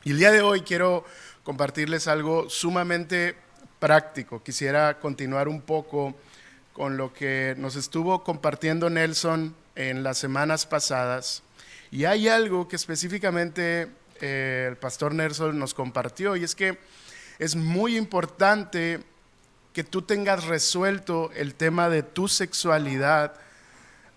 Y el día de hoy quiero compartirles algo sumamente práctico. Quisiera continuar un poco con lo que nos estuvo compartiendo Nelson en las semanas pasadas. Y hay algo que específicamente el pastor Nelson nos compartió, y es que es muy importante que tú tengas resuelto el tema de tu sexualidad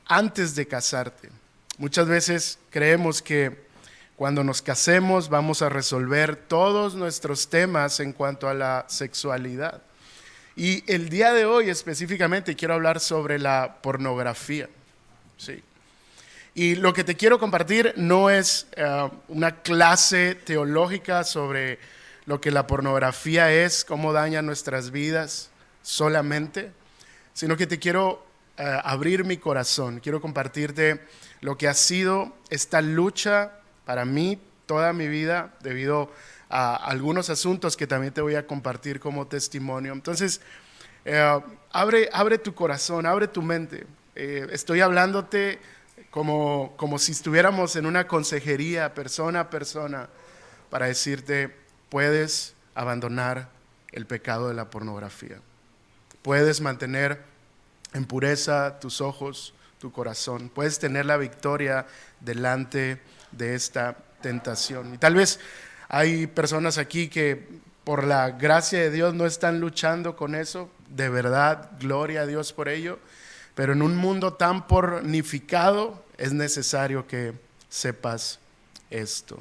antes de casarte. Muchas veces creemos que cuando nos casemos vamos a resolver todos nuestros temas en cuanto a la sexualidad. Y el día de hoy específicamente quiero hablar sobre la pornografía. Sí. Y lo que te quiero compartir no es una clase teológica sobre lo que la pornografía es, cómo daña nuestras vidas solamente, sino que te quiero abrir mi corazón. Quiero compartirte lo que ha sido esta lucha para mí toda mi vida, debido a algunos asuntos que también te voy a compartir como testimonio. Entonces, abre tu corazón, abre tu mente. Estoy hablándote como si estuviéramos en una consejería persona a persona para decirte: puedes abandonar el pecado de la pornografía. Puedes mantener en pureza tus ojos, tu corazón. Puedes tener la victoria delante de esta tentación. Y tal vez hay personas aquí que por la gracia de Dios no están luchando con eso. De verdad, gloria a Dios por ello. Pero en un mundo tan pornificado es necesario que sepas esto.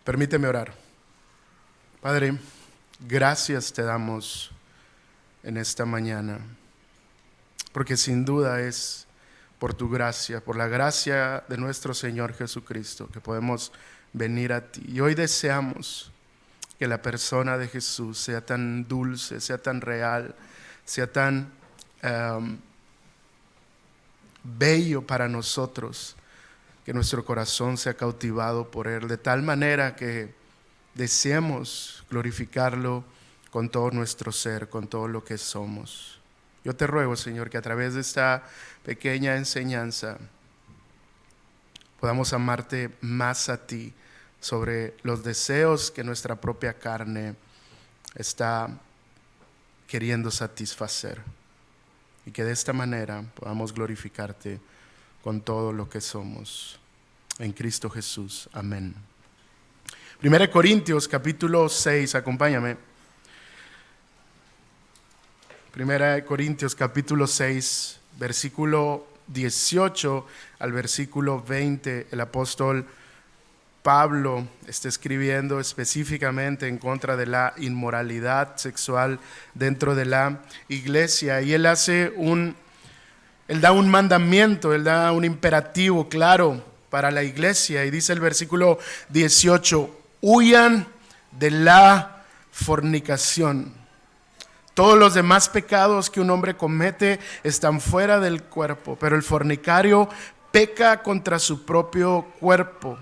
Permíteme orar. Padre, gracias te damos en esta mañana, porque sin duda es por tu gracia, por la gracia de nuestro Señor Jesucristo, que podemos venir a ti. Y hoy deseamos que la persona de Jesús sea tan dulce, sea tan real, sea tan bello para nosotros, que nuestro corazón sea cautivado por Él, de tal manera que deseemos glorificarlo con todo nuestro ser, con todo lo que somos. Yo te ruego, Señor, que a través de esta pequeña enseñanza podamos amarte más a ti sobre los deseos que nuestra propia carne está queriendo satisfacer, y que de esta manera podamos glorificarte con todo lo que somos. En Cristo Jesús. Amén. 1 Corintios capítulo 6, acompáñame. 1 Corintios capítulo 6, versículo 18 al versículo 20, el apóstol Pablo está escribiendo específicamente en contra de la inmoralidad sexual dentro de la iglesia, y él da un mandamiento, él da un imperativo claro para la iglesia, y dice el versículo 18: huyan de la fornicación. Todos los demás pecados que un hombre comete están fuera del cuerpo, pero el fornicario peca contra su propio cuerpo.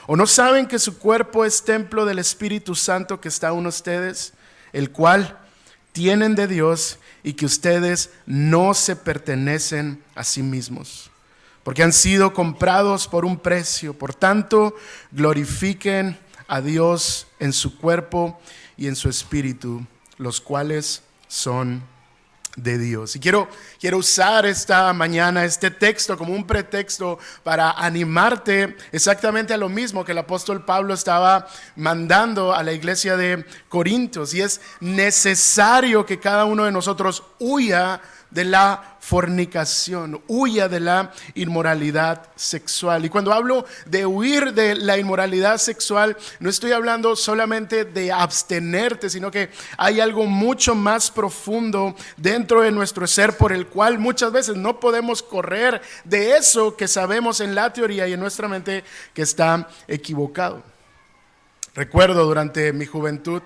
¿O no saben que su cuerpo es templo del Espíritu Santo que está en ustedes, el cual tienen de Dios, y que ustedes no se pertenecen a sí mismos, porque han sido comprados por un precio? Por tanto, glorifiquen a Dios en su cuerpo y en su espíritu, los cuales son de Dios. Y quiero usar esta mañana este texto como un pretexto para animarte exactamente a lo mismo que el apóstol Pablo estaba mandando a la iglesia de Corintios, y es necesario que cada uno de nosotros huya de la fornicación, huya de la inmoralidad sexual. Y cuando hablo de huir de la inmoralidad sexual, no estoy hablando solamente de abstenerte, sino que hay algo mucho más profundo dentro de nuestro ser por el cual muchas veces no podemos correr de eso que sabemos en la teoría y en nuestra mente que está equivocado. Recuerdo durante mi juventud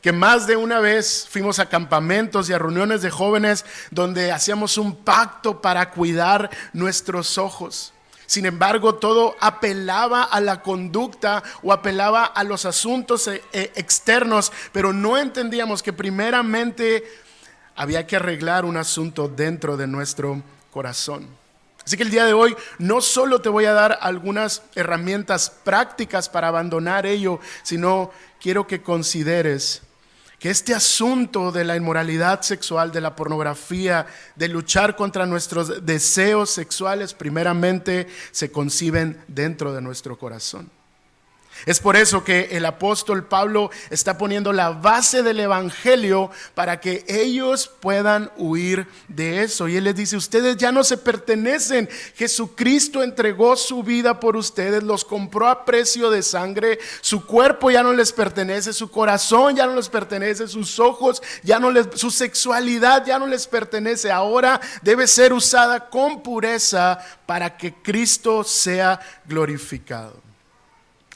que más de una vez fuimos a campamentos y a reuniones de jóvenes donde hacíamos un pacto para cuidar nuestros ojos. Sin embargo, todo apelaba a la conducta o apelaba a los asuntos externos, pero no entendíamos que primeramente había que arreglar un asunto dentro de nuestro corazón. Así que el día de hoy no solo te voy a dar algunas herramientas prácticas para abandonar ello, sino quiero que consideres que este asunto de la inmoralidad sexual, de la pornografía, de luchar contra nuestros deseos sexuales, primeramente se conciben dentro de nuestro corazón. Es por eso que el apóstol Pablo está poniendo la base del evangelio para que ellos puedan huir de eso. Y él les dice: ustedes ya no se pertenecen. Jesucristo entregó su vida por ustedes, los compró a precio de sangre. Su cuerpo ya no les pertenece, su corazón ya no les pertenece, sus ojos ya no les, su sexualidad ya no les pertenece. Ahora debe ser usada con pureza para que Cristo sea glorificado.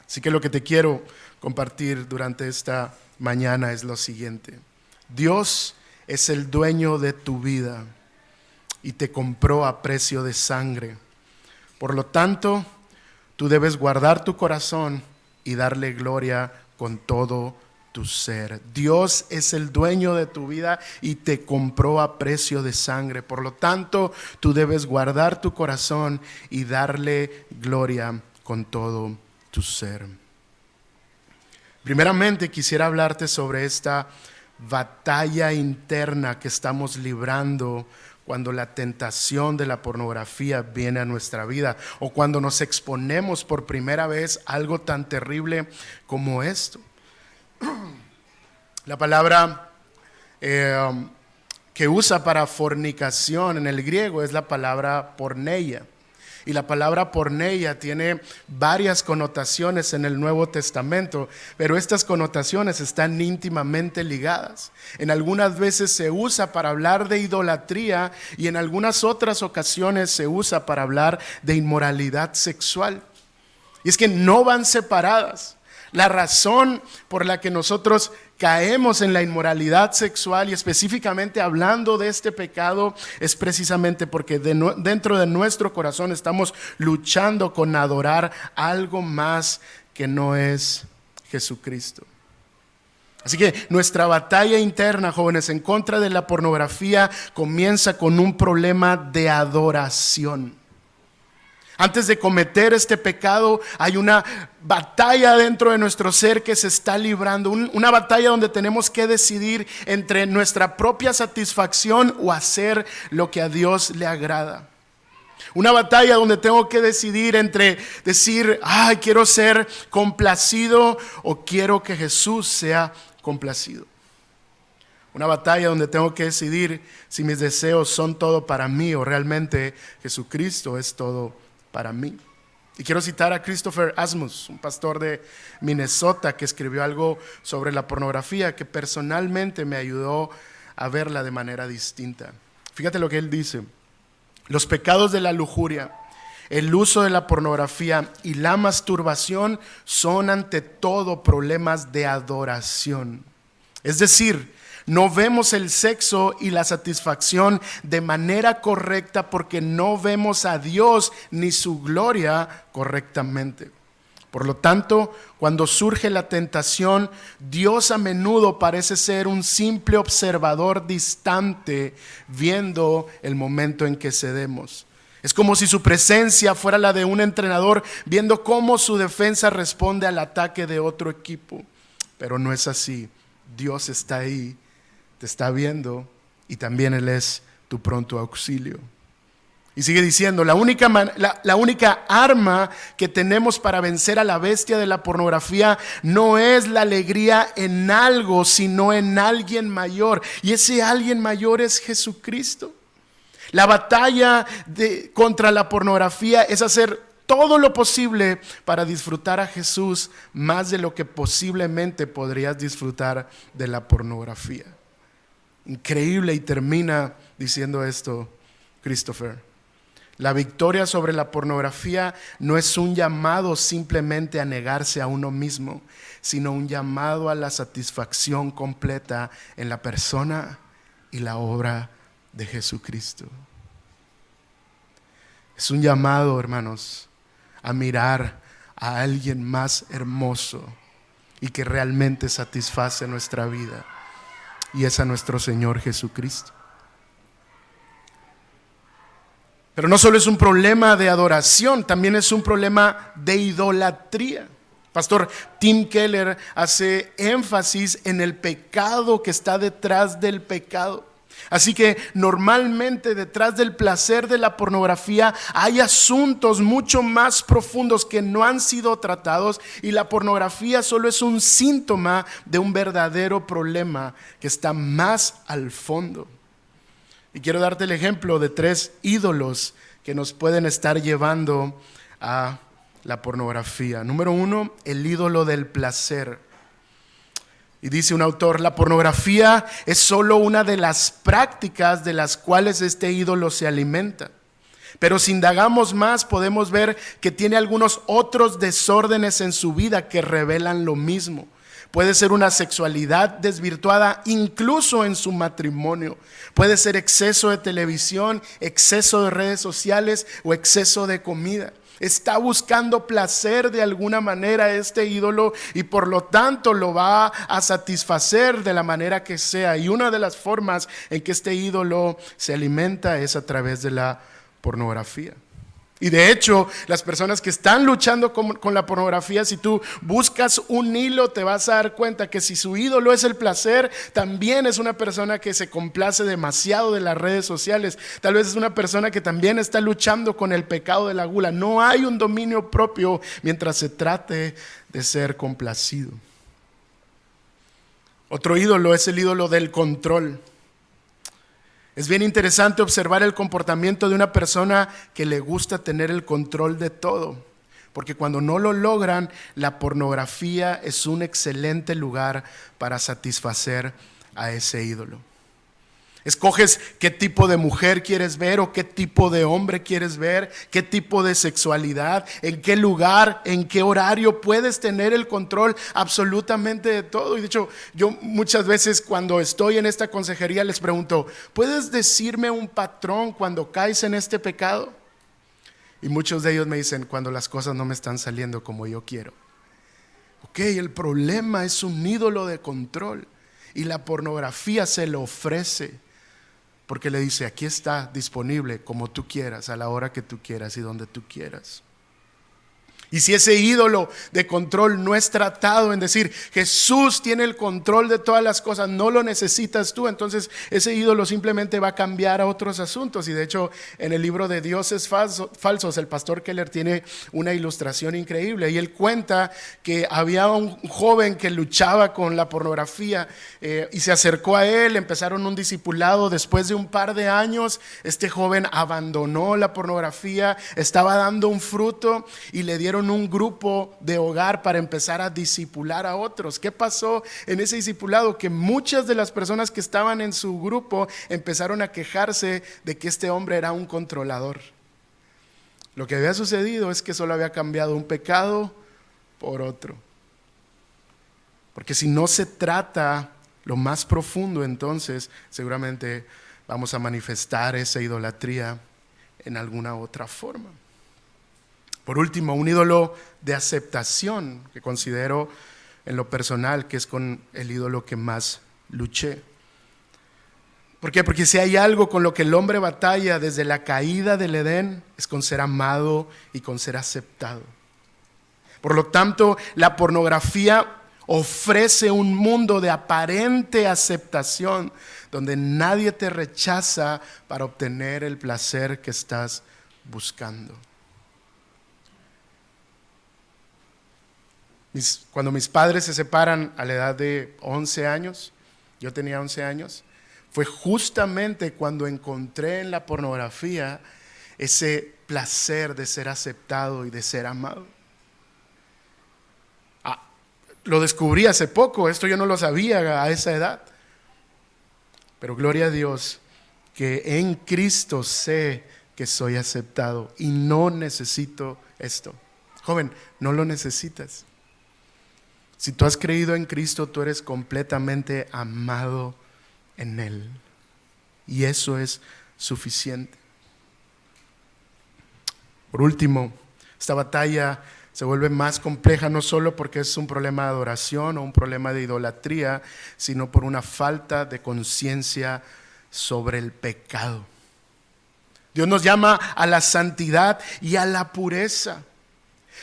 Así que lo que te quiero compartir durante esta mañana es lo siguiente: Dios es el dueño de tu vida y te compró a precio de sangre. Por lo tanto, tú debes guardar tu corazón y darle gloria con todo tu ser. Dios es el dueño de tu vida y te compró a precio de sangre. Por lo tanto, tú debes guardar tu corazón y darle gloria con todo tu ser. Primeramente quisiera hablarte sobre esta batalla interna que estamos librando cuando la tentación de la pornografía viene a nuestra vida, o cuando nos exponemos por primera vez a algo tan terrible como esto. La palabra que usa para fornicación en el griego es la palabra porneia. Y la palabra porneia tiene varias connotaciones en el Nuevo Testamento, pero estas connotaciones están íntimamente ligadas. En algunas veces se usa para hablar de idolatría y en algunas otras ocasiones se usa para hablar de inmoralidad sexual. Y es que no van separadas. La razón por la que nosotros caemos en la inmoralidad sexual, y específicamente hablando de este pecado, es precisamente porque dentro de nuestro corazón estamos luchando con adorar algo más que no es Jesucristo. Así que nuestra batalla interna, jóvenes, en contra de la pornografía comienza con un problema de adoración. Antes de cometer este pecado hay una batalla dentro de nuestro ser que se está librando, una batalla donde tenemos que decidir entre nuestra propia satisfacción o hacer lo que a Dios le agrada. Una batalla donde tengo que decidir entre decir, quiero ser complacido, o quiero que Jesús sea complacido. Una batalla donde tengo que decidir si mis deseos son todo para mí o realmente Jesucristo es todo para mí. Y quiero citar a Christopher Asmus, un pastor de Minnesota, que escribió algo sobre la pornografía que personalmente me ayudó a verla de manera distinta. Fíjate lo que él dice: los pecados de la lujuria, el uso de la pornografía y la masturbación son ante todo problemas de adoración. Es decir, no vemos el sexo y la satisfacción de manera correcta porque no vemos a Dios ni su gloria correctamente. Por lo tanto, cuando surge la tentación, Dios a menudo parece ser un simple observador distante, viendo el momento en que cedemos. Es como si su presencia fuera la de un entrenador, viendo cómo su defensa responde al ataque de otro equipo. Pero no es así. Dios está ahí, te está viendo, y también Él es tu pronto auxilio. Y sigue diciendo, la única arma que tenemos para vencer a la bestia de la pornografía no es la alegría en algo, sino en alguien mayor. Y ese alguien mayor es Jesucristo. La batalla contra la pornografía es hacer todo lo posible para disfrutar a Jesús más de lo que posiblemente podrías disfrutar de la pornografía. Increíble, y termina diciendo esto Christopher: la victoria sobre la pornografía no es un llamado simplemente a negarse a uno mismo, sino un llamado a la satisfacción completa en la persona y la obra de Jesucristo. Es un llamado, hermanos, a mirar a alguien más hermoso y que realmente satisface nuestra vida, y es a nuestro Señor Jesucristo. Pero no solo es un problema de adoración, también es un problema de idolatría. Pastor Tim Keller hace énfasis en el pecado que está detrás del pecado. Así que normalmente detrás del placer de la pornografía hay asuntos mucho más profundos que no han sido tratados, y la pornografía solo es un síntoma de un verdadero problema que está más al fondo. Y quiero darte el ejemplo de 3 ídolos que nos pueden estar llevando a la pornografía. Número 1, el ídolo del placer. Y dice un autor: la pornografía es solo una de las prácticas de las cuales este ídolo se alimenta. Pero si indagamos más, podemos ver que tiene algunos otros desórdenes en su vida que revelan lo mismo. Puede ser una sexualidad desvirtuada incluso en su matrimonio. Puede ser exceso de televisión, exceso de redes sociales o exceso de comida. Está buscando placer de alguna manera este ídolo, y por lo tanto lo va a satisfacer de la manera que sea. Y una de las formas en que este ídolo se alimenta es a través de la pornografía. Y de hecho, las personas que están luchando con la pornografía, si tú buscas un hilo, te vas a dar cuenta que si su ídolo es el placer, también es una persona que se complace demasiado de las redes sociales. Tal vez es una persona que también está luchando con el pecado de la gula. No hay un dominio propio mientras se trate de ser complacido. Otro ídolo es el ídolo del control. Es bien interesante observar el comportamiento de una persona que le gusta tener el control de todo, porque cuando no lo logran, la pornografía es un excelente lugar para satisfacer a ese ídolo. Escoges qué tipo de mujer quieres ver o qué tipo de hombre quieres ver, qué tipo de sexualidad, en qué lugar, en qué horario. Puedes tener el control absolutamente de todo. Y de hecho, yo muchas veces cuando estoy en esta consejería les pregunto: ¿puedes decirme un patrón cuando caes en este pecado? Y muchos de ellos me dicen: cuando las cosas no me están saliendo como yo quiero. Ok, el problema es un ídolo de control, y la pornografía se lo ofrece. Porque le dice: aquí está disponible como tú quieras, a la hora que tú quieras y donde tú quieras. Y si ese ídolo de control no es tratado en decir: Jesús tiene el control de todas las cosas, no lo necesitas tú, entonces ese ídolo simplemente va a cambiar a otros asuntos. Y de hecho, en el libro de Dioses Falsos, el pastor Keller tiene una ilustración increíble, y él cuenta que había un joven que luchaba con la pornografía, y se acercó a él, empezaron un discipulado. Después de un par de años, este joven abandonó la pornografía, estaba dando un fruto, y le dieron un grupo de hogar para empezar a discipular a otros. ¿Qué pasó en ese discipulado? Que muchas de las personas que estaban en su grupo empezaron a quejarse de que este hombre era un controlador. Lo que había sucedido es que solo había cambiado un pecado por otro. Porque si no se trata lo más profundo, entonces seguramente vamos a manifestar esa idolatría en alguna otra forma. Por último, un ídolo de aceptación que considero en lo personal que es con el ídolo que más luché. ¿Por qué? Porque si hay algo con lo que el hombre batalla desde la caída del Edén, es con ser amado y con ser aceptado. Por lo tanto, la pornografía ofrece un mundo de aparente aceptación, donde nadie te rechaza para obtener el placer que estás buscando. Cuando mis padres se separan a la edad de 11 años, yo tenía 11 años, fue justamente cuando encontré en la pornografía ese placer de ser aceptado y de ser amado. Lo descubrí hace poco, esto yo no lo sabía a esa edad. Pero gloria a Dios que en Cristo sé que soy aceptado y no necesito esto. Joven, no lo necesitas. Si tú has creído en Cristo, tú eres completamente amado en Él. Y eso es suficiente. Por último, esta batalla se vuelve más compleja no solo porque es un problema de adoración o un problema de idolatría, sino por una falta de conciencia sobre el pecado. Dios nos llama a la santidad y a la pureza.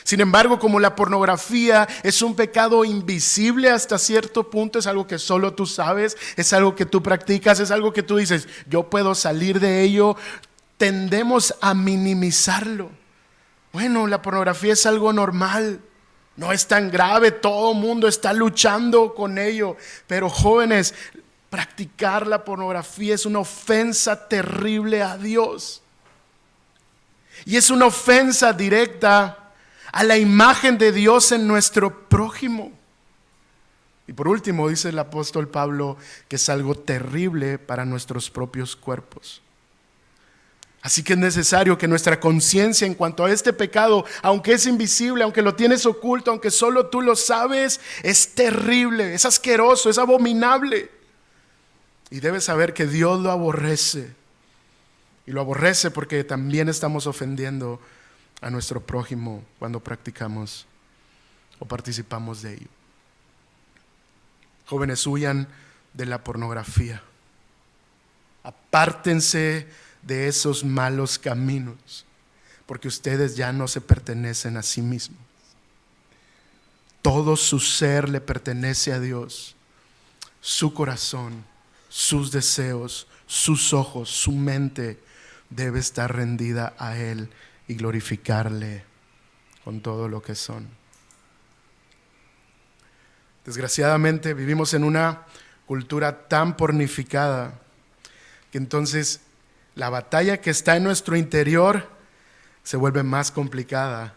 Sin embargo, como la pornografía es un pecado invisible hasta cierto punto, es algo que solo tú sabes, es algo que tú practicas, es algo que tú dices, yo puedo salir de ello, tendemos a minimizarlo. Bueno, la pornografía es algo normal, no es tan grave, todo el mundo está luchando con ello. Pero jóvenes, practicar la pornografía es una ofensa terrible a Dios. Y es una ofensa directa a la imagen de Dios en nuestro prójimo. Y por último, dice el apóstol Pablo que es algo terrible para nuestros propios cuerpos. Así que es necesario que nuestra conciencia en cuanto a este pecado, aunque es invisible, aunque lo tienes oculto, aunque solo tú lo sabes, es terrible, es asqueroso, es abominable. Y debes saber que Dios lo aborrece. Y lo aborrece porque también estamos ofendiendo a nuestro prójimo cuando practicamos o participamos de ello. Jóvenes, huyan de la pornografía. Apártense de esos malos caminos, porque ustedes ya no se pertenecen a sí mismos. Todo su ser le pertenece a Dios. Su corazón, sus deseos, sus ojos, su mente debe estar rendida a Él y glorificarle con todo lo que son. Desgraciadamente vivimos en una cultura tan pornificada que entonces la batalla que está en nuestro interior se vuelve más complicada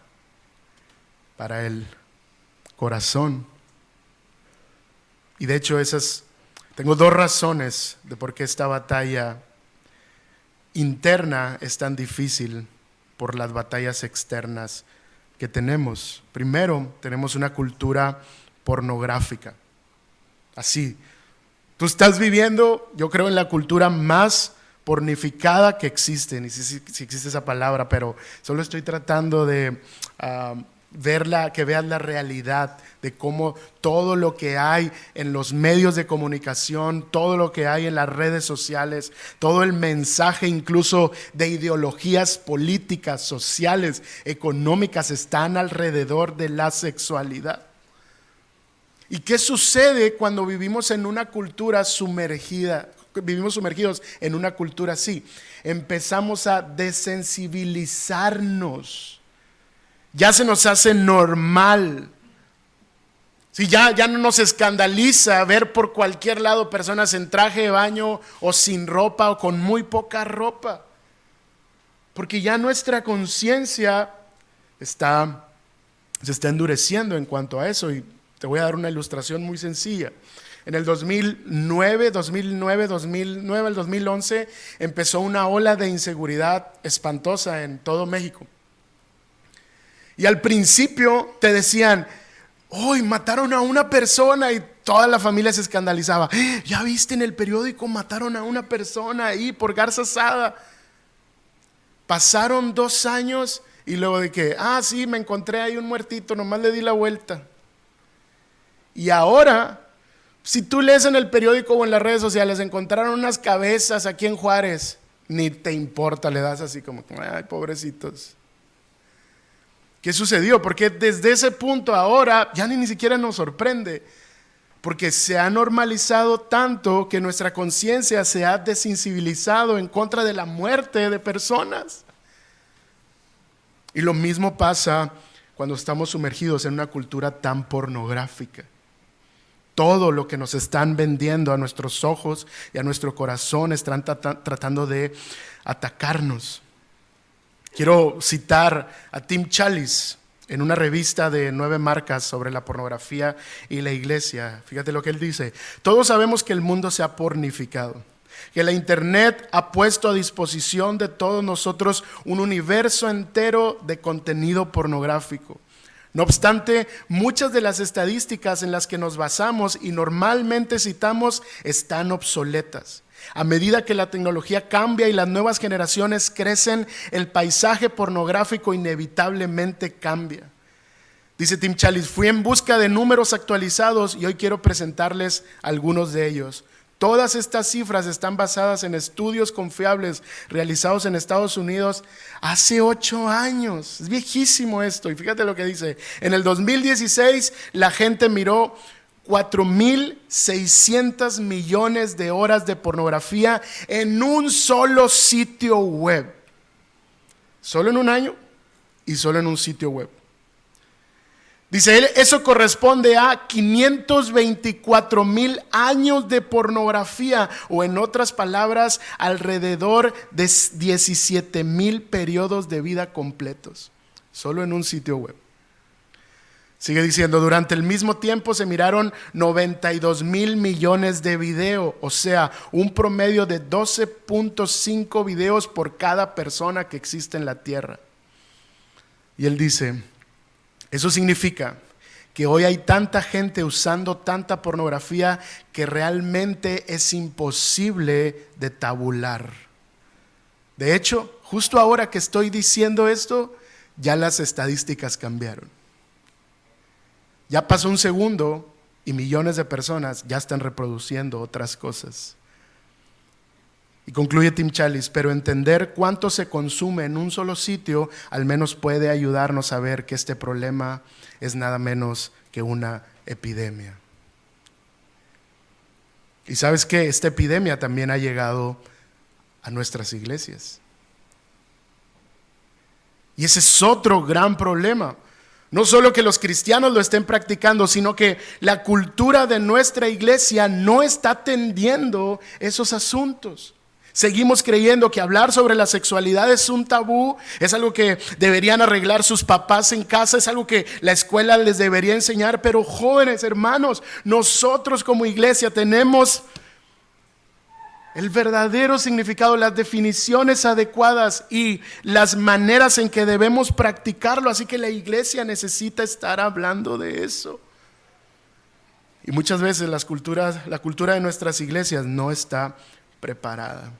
para el corazón. Y de hecho tengo dos razones de por qué esta batalla interna es tan difícil por las batallas externas que tenemos. Primero, tenemos una cultura pornográfica. Así, tú estás viviendo, yo creo, en la cultura más pornificada que existe, ni sé si existe esa palabra, pero solo estoy tratando de que veas la realidad de cómo todo lo que hay en los medios de comunicación, todo lo que hay en las redes sociales, todo el mensaje incluso de ideologías políticas, sociales, económicas están alrededor de la sexualidad. ¿Y qué sucede cuando vivimos en una cultura sumergida? Vivimos sumergidos en una cultura así. Empezamos a desensibilizarnos. Ya se nos hace normal. Si ya no nos escandaliza ver por cualquier lado personas en traje de baño o sin ropa o con muy poca ropa. Porque ya nuestra conciencia se está endureciendo en cuanto a eso. Y te voy a dar una ilustración muy sencilla. En el 2009 al 2011 empezó una ola de inseguridad espantosa en todo México. Y al principio te decían, hoy mataron a una persona, y toda la familia se escandalizaba. ¿Ya viste en el periódico? Mataron a una persona ahí por garza asada. Pasaron 2 años y luego de que, sí, me encontré ahí un muertito, nomás le di la vuelta. Y ahora, si tú lees en el periódico o en las redes sociales, encontraron unas cabezas aquí en Juárez, ni te importa, le das así como, ay, pobrecitos. ¿Qué sucedió? Porque desde ese punto ahora ya ni siquiera nos sorprende, porque se ha normalizado tanto que nuestra conciencia se ha desensibilizado en contra de la muerte de personas. Y lo mismo pasa cuando estamos sumergidos en una cultura tan pornográfica. Todo lo que nos están vendiendo a nuestros ojos y a nuestro corazón están tratando de atacarnos. Quiero citar a Tim Challies en una revista de 9 marcas sobre la pornografía y la iglesia. Fíjate lo que él dice. Todos sabemos que el mundo se ha pornificado, que la internet ha puesto a disposición de todos nosotros un universo entero de contenido pornográfico. No obstante, muchas de las estadísticas en las que nos basamos y normalmente citamos están obsoletas. A medida que la tecnología cambia y las nuevas generaciones crecen, el paisaje pornográfico inevitablemente cambia. Dice Tim Challies, fui en busca de números actualizados y hoy quiero presentarles algunos de ellos. Todas estas cifras están basadas en estudios confiables realizados en Estados Unidos hace 8 años. Es viejísimo esto. Y fíjate lo que dice. En el 2016 la gente miró 4.600 millones de horas de pornografía en un solo sitio web. Solo en un año y solo en un sitio web. Dice él, eso corresponde a 524,000 años de pornografía, o en otras palabras, alrededor de 17,000 periodos de vida completos, solo en un sitio web. Sigue diciendo, durante el mismo tiempo se miraron 92,000 millones de videos, o sea, un promedio de 12.5 videos por cada persona que existe en la tierra. Y él dice, eso significa que hoy hay tanta gente usando tanta pornografía que realmente es imposible de tabular. De hecho, justo ahora que estoy diciendo esto, ya las estadísticas cambiaron. Ya pasó un segundo y millones de personas ya están reproduciendo otras cosas. Y concluye Tim Challies, pero entender cuánto se consume en un solo sitio al menos puede ayudarnos a ver que este problema es nada menos que una epidemia. Y sabes que esta epidemia también ha llegado a nuestras iglesias. Y ese es otro gran problema. No solo que los cristianos lo estén practicando, sino que la cultura de nuestra iglesia no está atendiendo esos asuntos. Seguimos creyendo que hablar sobre la sexualidad es un tabú, es algo que deberían arreglar sus papás en casa, es algo que la escuela les debería enseñar, pero jóvenes, hermanos, nosotros como iglesia tenemos el verdadero significado, las definiciones adecuadas y las maneras en que debemos practicarlo, así que la iglesia necesita estar hablando de eso. Y muchas veces la cultura de nuestras iglesias no está preparada.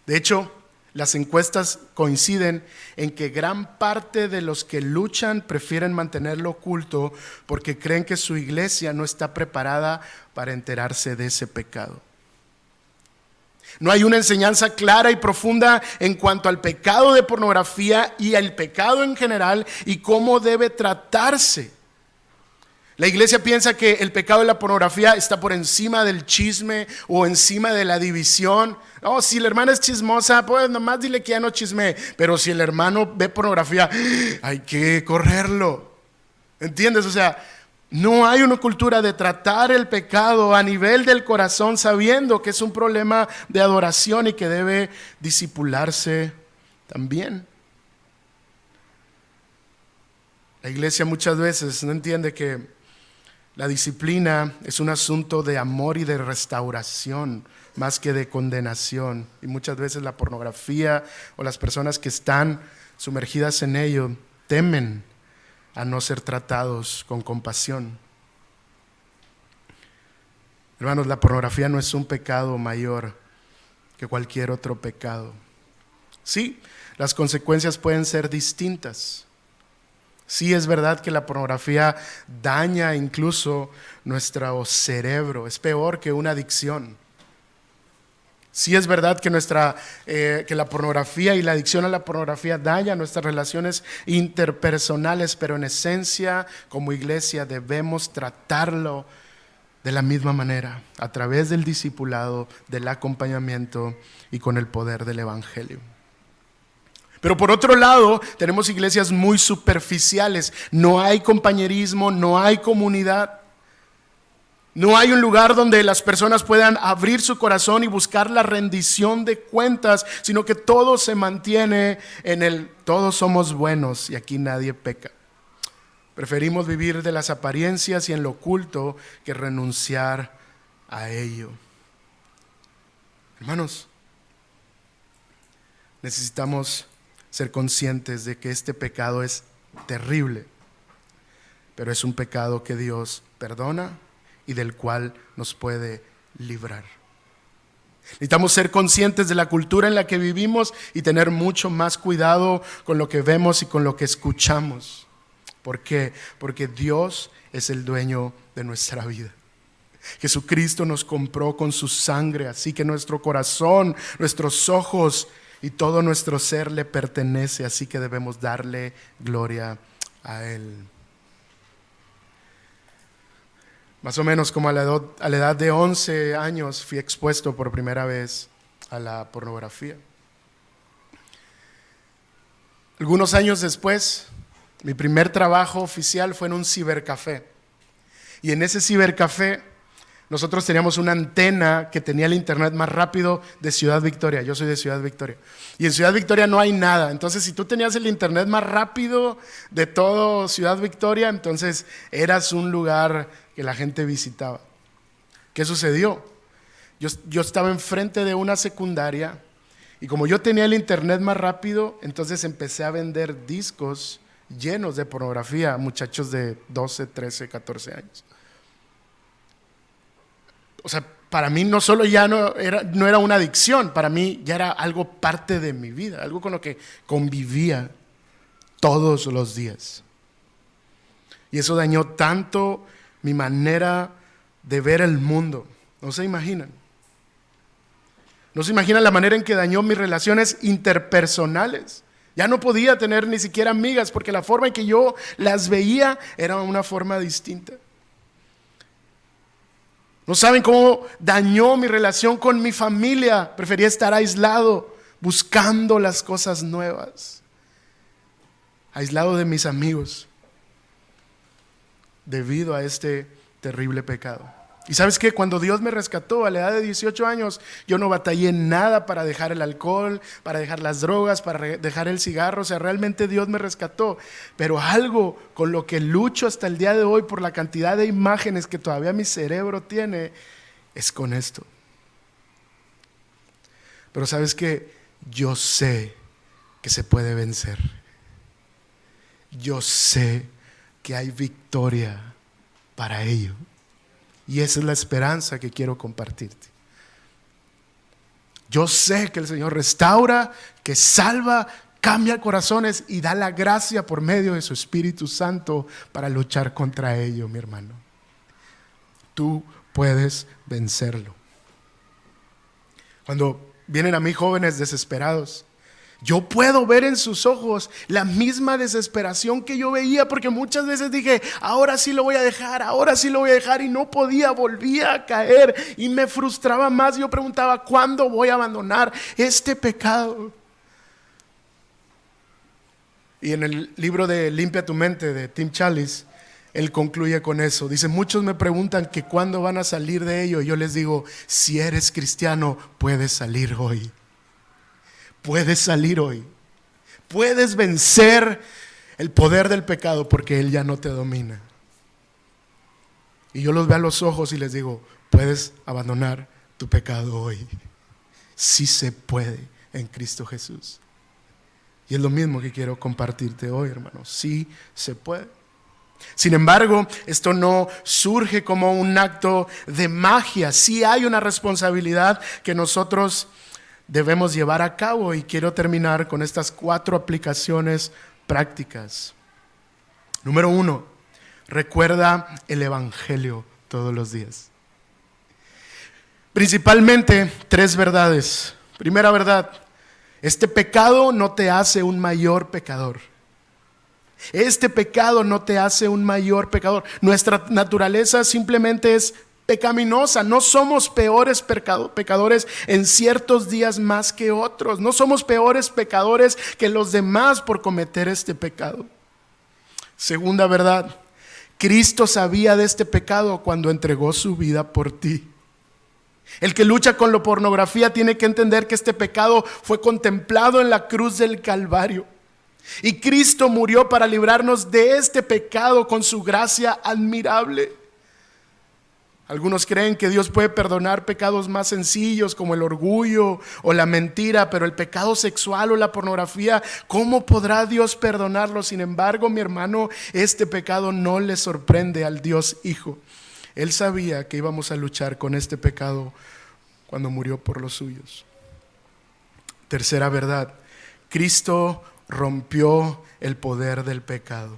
De hecho, las encuestas coinciden en que gran parte de los que luchan prefieren mantenerlo oculto porque creen que su iglesia no está preparada para enterarse de ese pecado. No hay una enseñanza clara y profunda en cuanto al pecado de pornografía y al pecado en general y cómo debe tratarse. La iglesia piensa que el pecado de la pornografía está por encima del chisme o encima de la división. No, si la hermana es chismosa, pues nomás dile que ya no chisme. Pero si el hermano ve pornografía, hay que correrlo. ¿Entiendes? O sea, no hay una cultura de tratar el pecado a nivel del corazón, sabiendo que es un problema de adoración y que debe disipularse también. La iglesia muchas veces no entiende que la disciplina es un asunto de amor y de restauración más que de condenación. Y muchas veces la pornografía o las personas que están sumergidas en ello temen a no ser tratados con compasión. Hermanos, la pornografía no es un pecado mayor que cualquier otro pecado. Sí, las consecuencias pueden ser distintas. Sí, es verdad que la pornografía daña incluso nuestro cerebro, es peor que una adicción. Sí, es verdad que que la pornografía y la adicción a la pornografía daña nuestras relaciones interpersonales, pero en esencia, como iglesia, debemos tratarlo de la misma manera, a través del discipulado, del acompañamiento y con el poder del evangelio. Pero por otro lado, tenemos iglesias muy superficiales. No hay compañerismo, no hay comunidad. No hay un lugar donde las personas puedan abrir su corazón y buscar la rendición de cuentas, sino que todo se mantiene en el todos somos buenos y aquí nadie peca. Preferimos vivir de las apariencias y en lo oculto que renunciar a ello. Hermanos, necesitamos ser conscientes de que este pecado es terrible, pero es un pecado que Dios perdona y del cual nos puede librar. Necesitamos ser conscientes de la cultura en la que vivimos y tener mucho más cuidado con lo que vemos y con lo que escuchamos. ¿Por qué? Porque Dios es el dueño de nuestra vida. Jesucristo nos compró con su sangre, así que nuestro corazón, nuestros ojos y todo nuestro ser le pertenece, así que debemos darle gloria a Él. Más o menos como a la edad de 11 años fui expuesto por primera vez a la pornografía. Algunos años después, mi primer trabajo oficial fue en un cibercafé. Y en ese cibercafé nosotros teníamos una antena que tenía el internet más rápido de Ciudad Victoria. Yo soy de Ciudad Victoria. Y en Ciudad Victoria no hay nada. Entonces, si tú tenías el internet más rápido de todo Ciudad Victoria, entonces eras un lugar que la gente visitaba. ¿Qué sucedió? Yo estaba enfrente de una secundaria y como yo tenía el internet más rápido, entonces empecé a vender discos llenos de pornografía a muchachos de 12, 13, 14 años. O sea, para mí no solo ya no era una adicción, para mí ya era algo parte de mi vida, algo con lo que convivía todos los días. Y eso dañó tanto mi manera de ver el mundo. No se imaginan. No se imaginan la manera en que dañó mis relaciones interpersonales. Ya no podía tener ni siquiera amigas porque la forma en que yo las veía era una forma distinta. No saben cómo dañó mi relación con mi familia. Prefería estar aislado, buscando las cosas nuevas. Aislado de mis amigos. Debido a este terrible pecado. Y ¿sabes qué? Cuando Dios me rescató a la edad de 18 años, yo no batallé nada para dejar el alcohol, para dejar las drogas, para dejar el cigarro. O sea, realmente Dios me rescató. Pero algo con lo que lucho hasta el día de hoy por la cantidad de imágenes que todavía mi cerebro tiene, es con esto. Pero ¿sabes qué? Yo sé que se puede vencer. Yo sé que hay victoria para ello. Y esa es la esperanza que quiero compartirte. Yo sé que el Señor restaura, que salva, cambia corazones y da la gracia por medio de su Espíritu Santo para luchar contra ello, mi hermano. Tú puedes vencerlo. Cuando vienen a mí jóvenes desesperados, yo puedo ver en sus ojos la misma desesperación que yo veía, porque muchas veces dije, ahora sí lo voy a dejar, y no podía, volvía a caer y me frustraba más. Yo preguntaba, ¿cuándo voy a abandonar este pecado? Y en el libro de Limpia tu mente de Tim Challies, él concluye con eso. Dice, muchos me preguntan que cuándo van a salir de ello. Y yo les digo, si eres cristiano, puedes salir hoy. Puedes salir hoy. Puedes vencer el poder del pecado porque Él ya no te domina. Y yo los veo a los ojos y les digo, puedes abandonar tu pecado hoy. Sí se puede en Cristo Jesús. Y es lo mismo que quiero compartirte hoy, hermano. Sí se puede. Sin embargo, esto no surge como un acto de magia. Sí hay una responsabilidad que nosotros debemos llevar a cabo, y quiero terminar con estas 4 aplicaciones prácticas. Número 1, recuerda el Evangelio todos los días. Principalmente 3 verdades. Primera verdad, este pecado no te hace un mayor pecador. Este pecado no te hace un mayor pecador. Nuestra naturaleza simplemente es pecaminosa. No somos peores pecadores en ciertos días más que otros. No somos peores pecadores que los demás por cometer este pecado. Segunda verdad, Cristo sabía de este pecado cuando entregó su vida por ti. El que lucha con la pornografía tiene que entender que este pecado fue contemplado en la cruz del Calvario. Y Cristo murió para librarnos de este pecado con su gracia admirable. Algunos creen que Dios puede perdonar pecados más sencillos como el orgullo o la mentira, pero el pecado sexual o la pornografía, ¿cómo podrá Dios perdonarlo? Sin embargo, mi hermano, este pecado no le sorprende al Dios Hijo. Él sabía que íbamos a luchar con este pecado cuando murió por los suyos. Tercera verdad, Cristo rompió el poder del pecado.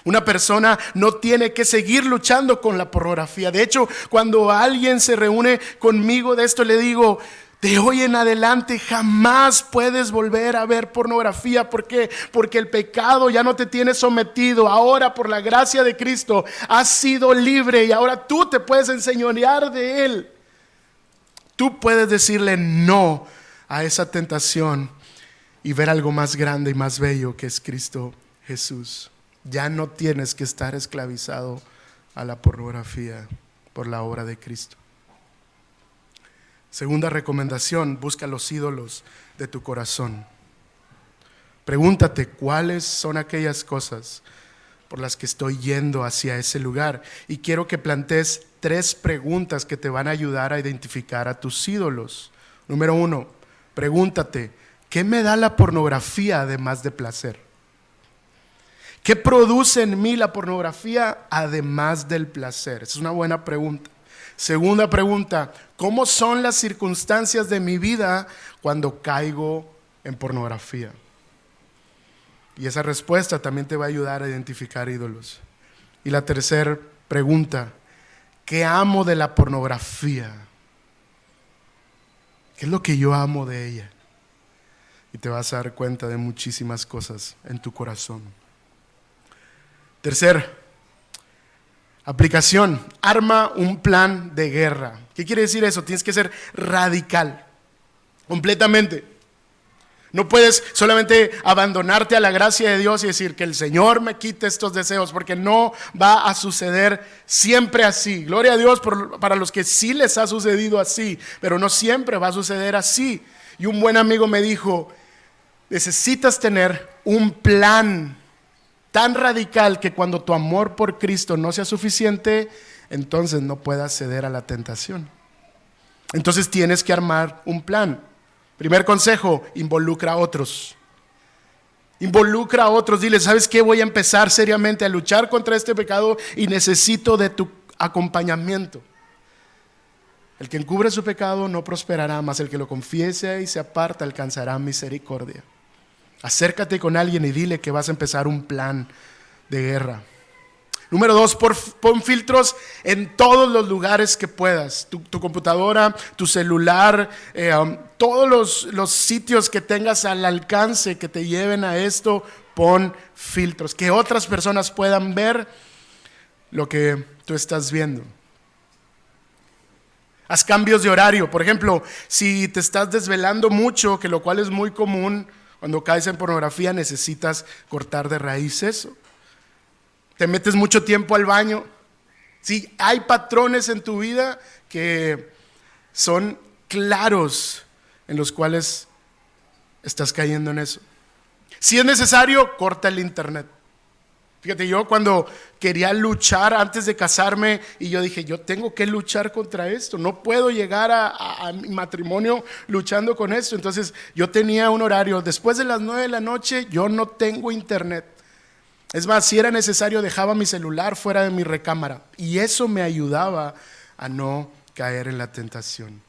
Una persona no tiene que seguir luchando con la pornografía. De hecho, cuando alguien se reúne conmigo de esto, le digo: de hoy en adelante jamás puedes volver a ver pornografía. ¿Por qué? Porque el pecado ya no te tiene sometido. Ahora, por la gracia de Cristo, has sido libre y ahora tú te puedes enseñorear de él. Tú puedes decirle no a esa tentación y ver algo más grande y más bello, que es Cristo Jesús. Ya no tienes que estar esclavizado a la pornografía por la obra de Cristo. Segunda recomendación: busca los ídolos de tu corazón. Pregúntate cuáles son aquellas cosas por las que estoy yendo hacia ese lugar. Y quiero que plantees 3 preguntas que te van a ayudar a identificar a tus ídolos. Número 1, pregúntate: ¿qué me da la pornografía además de placer? ¿Qué produce en mí la pornografía además del placer? Esa es una buena pregunta. Segunda pregunta: ¿cómo son las circunstancias de mi vida cuando caigo en pornografía? Y esa respuesta también te va a ayudar a identificar ídolos. Y la tercera pregunta: ¿qué amo de la pornografía? ¿Qué es lo que yo amo de ella? Y te vas a dar cuenta de muchísimas cosas en tu corazón. Tercer aplicación: arma un plan de guerra. ¿Qué quiere decir eso? Tienes que ser radical, completamente. No puedes solamente abandonarte a la gracia de Dios y decir: que el Señor me quite estos deseos, porque no va a suceder siempre así. Gloria a Dios para los que sí les ha sucedido así, pero no siempre va a suceder así. Y un buen amigo me dijo: necesitas tener un plan tan radical que cuando tu amor por Cristo no sea suficiente, entonces no puedas ceder a la tentación. Entonces tienes que armar un plan. Primer consejo: involucra a otros. Involucra a otros. Dile: ¿sabes qué? Voy a empezar seriamente a luchar contra este pecado y necesito de tu acompañamiento. El que encubre su pecado no prosperará, mas el que lo confiese y se aparta alcanzará misericordia. Acércate con alguien y dile que vas a empezar un plan de guerra. Número 2, pon filtros en todos los lugares que puedas. Tu computadora, tu celular, todos los sitios que tengas al alcance que te lleven a esto, pon filtros. Que otras personas puedan ver lo que tú estás viendo. Haz cambios de horario. Por ejemplo, si te estás desvelando mucho, que lo cual es muy común, cuando caes en pornografía, necesitas cortar de raíz eso. Te metes mucho tiempo al baño. Sí, hay patrones en tu vida que son claros en los cuales estás cayendo en eso. Si es necesario, corta el internet. Fíjate, yo cuando quería luchar antes de casarme, y yo dije: yo tengo que luchar contra esto, no puedo llegar a mi matrimonio luchando con esto. Entonces yo tenía un horario: después de las 9 de la noche yo no tengo internet. Es más, si era necesario, dejaba mi celular fuera de mi recámara, y eso me ayudaba a no caer en la tentación.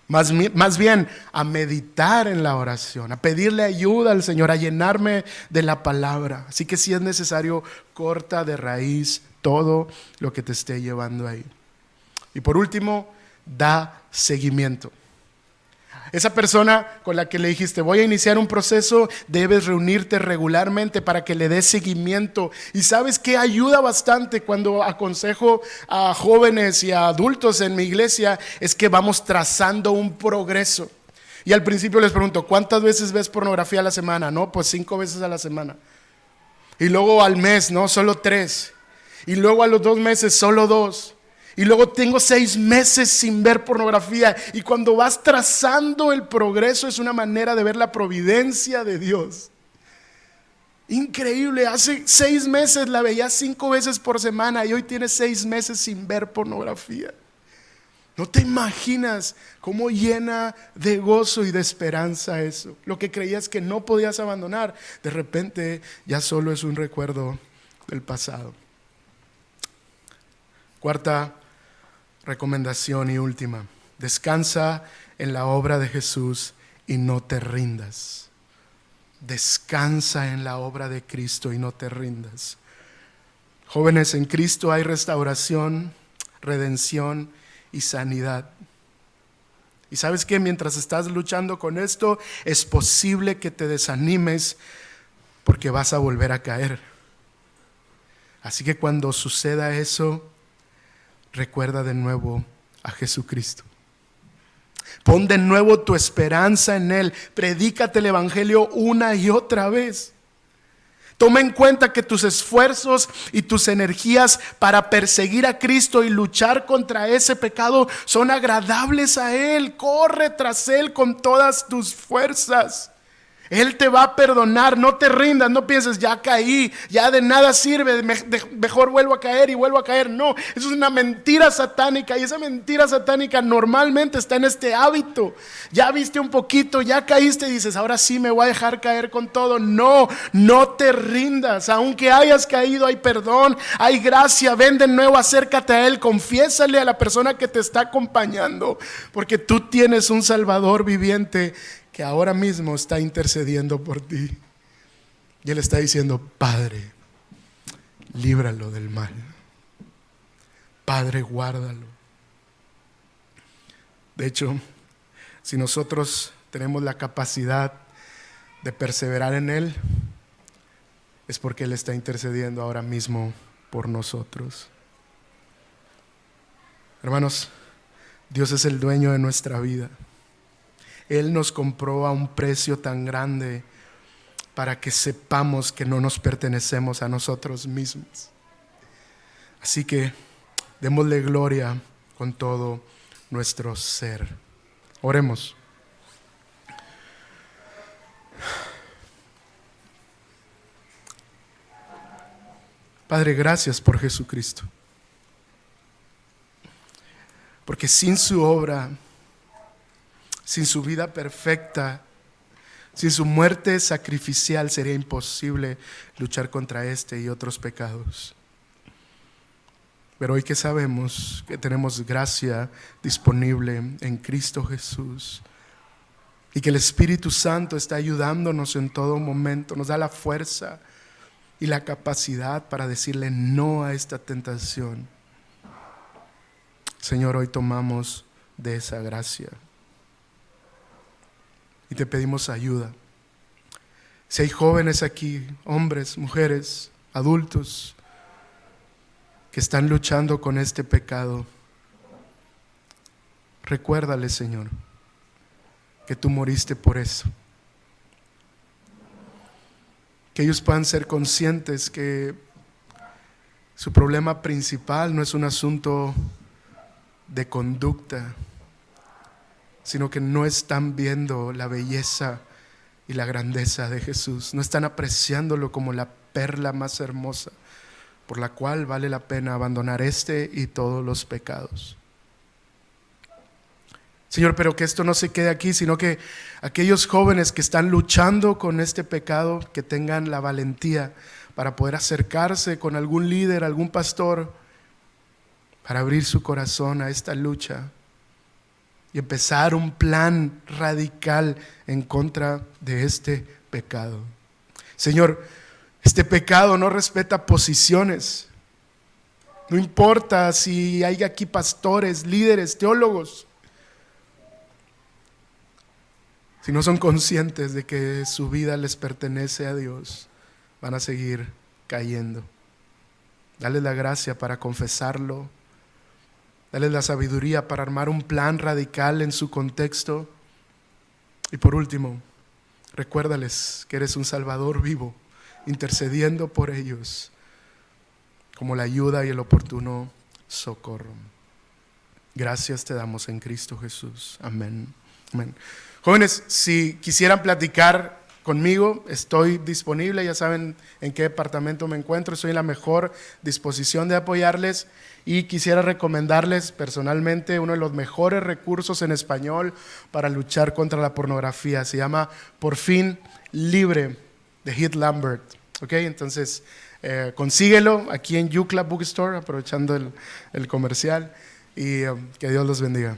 Más bien a meditar en la oración, a pedirle ayuda al Señor, a llenarme de la palabra. Así que si es necesario, corta de raíz todo lo que te esté llevando ahí. Y por último, da seguimiento. Esa persona con la que le dijiste: voy a iniciar un proceso, debes reunirte regularmente para que le des seguimiento. Y sabes que ayuda bastante cuando aconsejo a jóvenes y a adultos en mi iglesia, es que vamos trazando un progreso. Y al principio les pregunto: ¿cuántas veces ves pornografía a la semana? No, pues 5 veces a la semana. Y luego al mes, no, solo 3. Y luego a los 2 meses, solo 2. Y luego tengo 6 meses sin ver pornografía. Y cuando vas trazando el progreso, es una manera de ver la providencia de Dios. Increíble. Hace 6 meses la veía 5 veces por semana y hoy tienes 6 meses sin ver pornografía. No te imaginas cómo llena de gozo y de esperanza eso. Lo que creías que no podías abandonar, de repente ya solo es un recuerdo del pasado. Cuarta recomendación y última: descansa en la obra de Jesús y no te rindas. Descansa en la obra de Cristo y no te rindas. Jóvenes, en Cristo hay restauración, redención y sanidad. Y sabes que mientras estás luchando con esto, es posible que te desanimes porque vas a volver a caer. Así que cuando suceda eso, recuerda de nuevo a Jesucristo. Pon de nuevo tu esperanza en Él. Predícate el Evangelio una y otra vez. Toma en cuenta que tus esfuerzos y tus energías para perseguir a Cristo y luchar contra ese pecado son agradables a Él. Corre tras Él con todas tus fuerzas. Él te va a perdonar, no te rindas, no pienses, ya caí, ya de nada sirve, mejor vuelvo a caer y vuelvo a caer. No, eso es una mentira satánica, y esa mentira satánica normalmente está en este hábito. Ya viste un poquito, ya caíste y dices, ahora sí me voy a dejar caer con todo. No, no te rindas, aunque hayas caído hay perdón, hay gracia. Ven de nuevo, acércate a Él, confiésale a la persona que te está acompañando, porque tú tienes un Salvador viviente que ahora mismo está intercediendo por ti. Y Él está diciendo, Padre, líbralo del mal. Padre, guárdalo. De hecho, si nosotros tenemos la capacidad de perseverar en Él, es porque Él está intercediendo ahora mismo por nosotros. Hermanos, Dios es el dueño de nuestra vida. Él nos compró a un precio tan grande para que sepamos que no nos pertenecemos a nosotros mismos. Así que démosle gloria con todo nuestro ser. Oremos. Padre, gracias por Jesucristo. Porque sin su obra, sin su vida perfecta, sin su muerte sacrificial, sería imposible luchar contra este y otros pecados. Pero hoy que sabemos que tenemos gracia disponible en Cristo Jesús y que el Espíritu Santo está ayudándonos en todo momento, nos da la fuerza y la capacidad para decirle no a esta tentación. Señor, hoy tomamos de esa gracia y te pedimos ayuda. Si hay jóvenes aquí, hombres, mujeres, adultos, que están luchando con este pecado, recuérdale, Señor, que tú moriste por eso. Que ellos puedan ser conscientes que su problema principal no es un asunto de conducta, sino que no están viendo la belleza y la grandeza de Jesús. No están apreciándolo como la perla más hermosa, por la cual vale la pena abandonar este y todos los pecados. Señor, pero que esto no se quede aquí, sino que aquellos jóvenes que están luchando con este pecado, que tengan la valentía para poder acercarse con algún líder, algún pastor, para abrir su corazón a esta lucha y empezar un plan radical en contra de este pecado. Señor, este pecado no respeta posiciones. No importa si hay aquí pastores, líderes, teólogos. Si no son conscientes de que su vida les pertenece a Dios, van a seguir cayendo. Dale la gracia para confesarlo. Dale la sabiduría para armar un plan radical en su contexto. Y por último, recuérdales que eres un Salvador vivo, intercediendo por ellos como la ayuda y el oportuno socorro. Gracias te damos en Cristo Jesús. Amén. Amén. Jóvenes, si quisieran platicar conmigo, estoy disponible. Ya saben en qué departamento me encuentro. Estoy en la mejor disposición de apoyarles. Y quisiera recomendarles personalmente uno de los mejores recursos en español para luchar contra la pornografía. Se llama Por fin Libre, de Heath Lambert. ¿Okay? Entonces, consíguelo aquí en Yucla Bookstore, aprovechando el comercial. Y que Dios los bendiga.